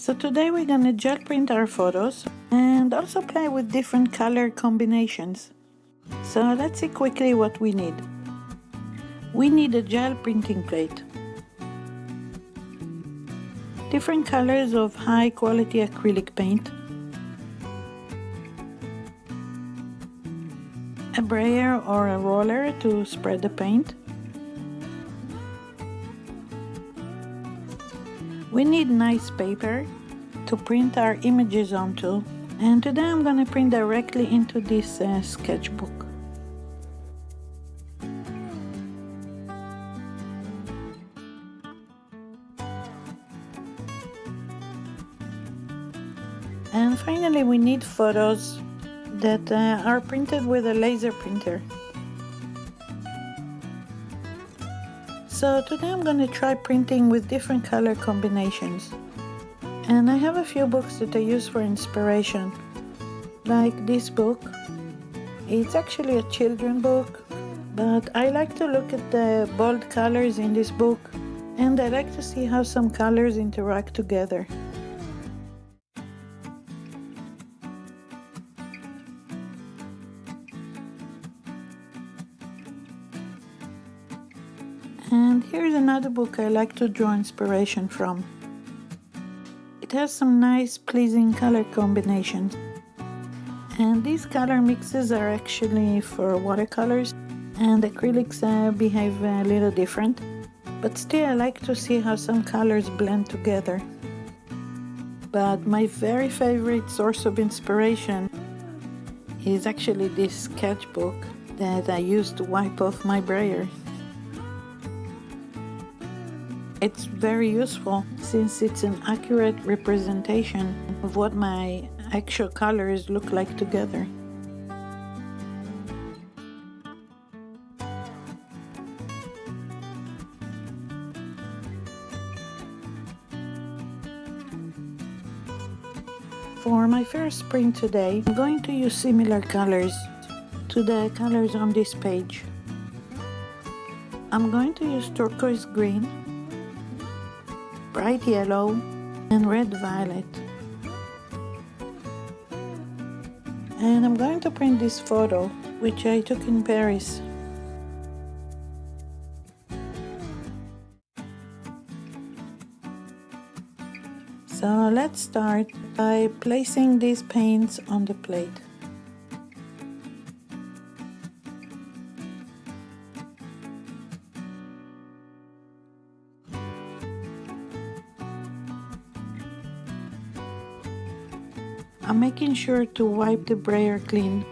So today we're gonna gel print our photos and also play with different color combinations. So let's see quickly what we need. We need a gel printing plate, different colors of high quality acrylic paint, a brayer or a roller to spread the paint. We need nice paper to print our images onto, and today I'm going to print directly into this sketchbook. And finally we need photos that are printed with a laser printer. So today I'm going to try printing with different color combinations. And I have a few books that I use for inspiration, like this book. It's actually a children's book, but I like to look at the bold colors in this book, and I like to see how some colors interact together. And here's another book I like to draw inspiration from. It has some nice, pleasing color combinations. And these color mixes are actually for watercolors, and acrylics behave a little different. But still, I like to see how some colors blend together. But my very favorite source of inspiration is actually this sketchbook that I use to wipe off my brayer. It's very useful since it's an accurate representation of what my actual colors look like together. For my first print today, I'm going to use similar colors to the colors on this page. I'm going to use turquoise green, bright yellow, and red violet. And I'm going to print this photo, which I took in Paris. So let's start by placing these paints on the plate. I'm making sure to wipe the brayer clean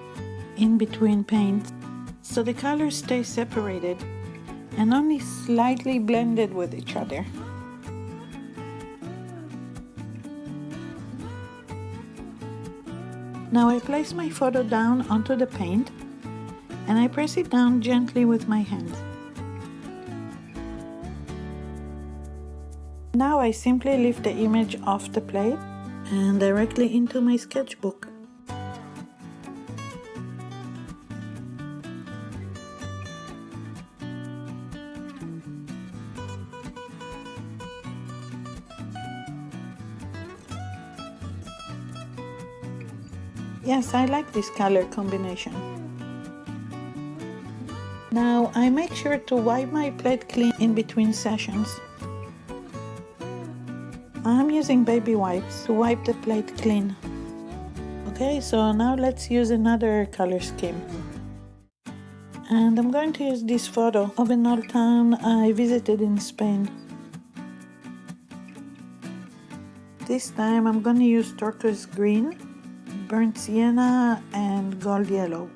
in between paints so the colors stay separated and only slightly blended with each other. Now I place my photo down onto the paint and I press it down gently with my hand. Now I simply lift the image off the plate and directly into my sketchbook. Yes, I like this color combination. Now I make sure to wipe my plate clean in between sessions. I'm using baby wipes to wipe the plate clean. Okay, so now let's use another color scheme. And I'm going to use this photo of an old town I visited in Spain. This time I'm going to use turquoise green, burnt sienna, and gold yellow.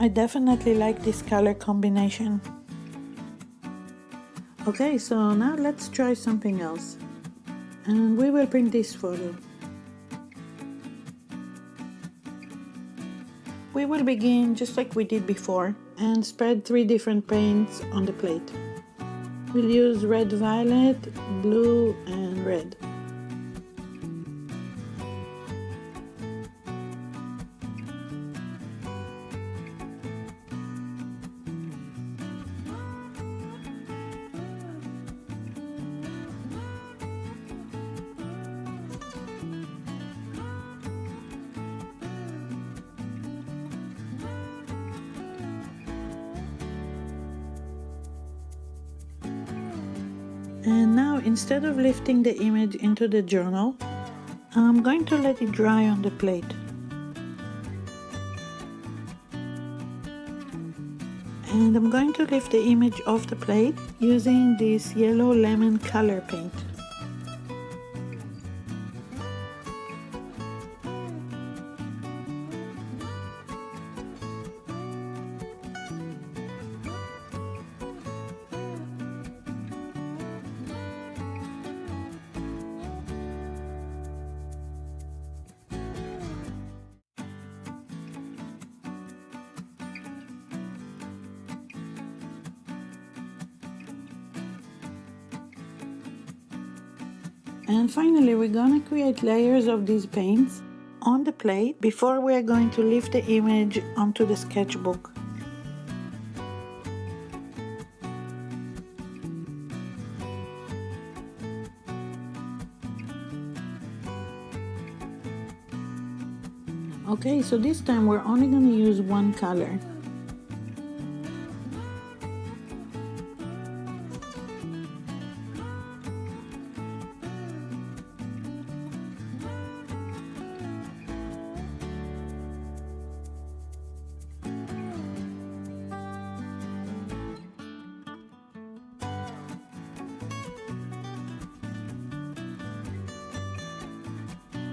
I definitely like this color combination. Okay, so now let's try something else. And we will print this photo. We will begin just like we did before and spread 3 different paints on the plate. We'll use red violet, blue and red. And now, instead of lifting the image into the journal, I'm going to let it dry on the plate. And I'm going to lift the image off the plate using this yellow lemon color paint. And finally, we're gonna create layers of these paints on the plate before we're going to lift the image onto the sketchbook. Okay, so this time we're only gonna use one color.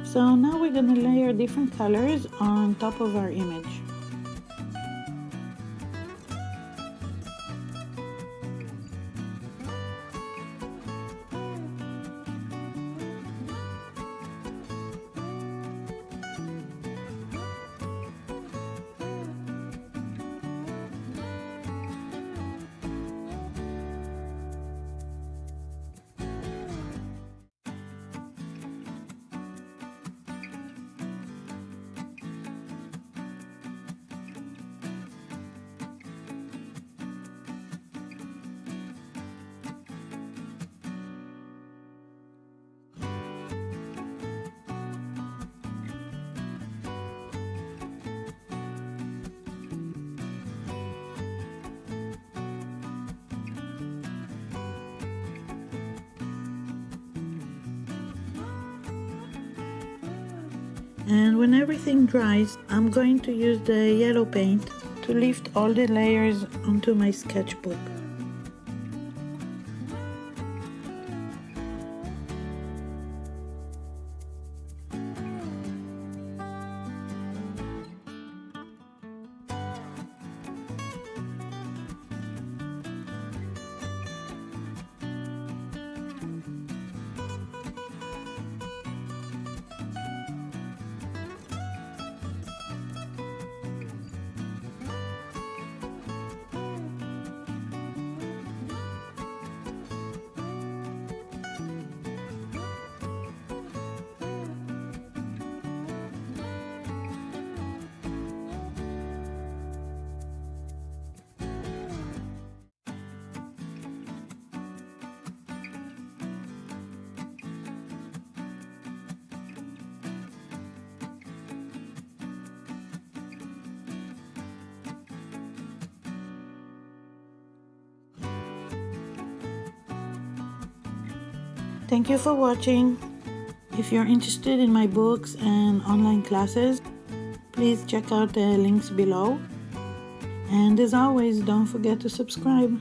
So now we're going to layer different colors on top of our image. And when everything dries, I'm going to use the yellow paint to lift all the layers onto my sketchbook. Thank you for watching. If you're interested in my books and online classes, please check out the links below. And as always, don't forget to subscribe.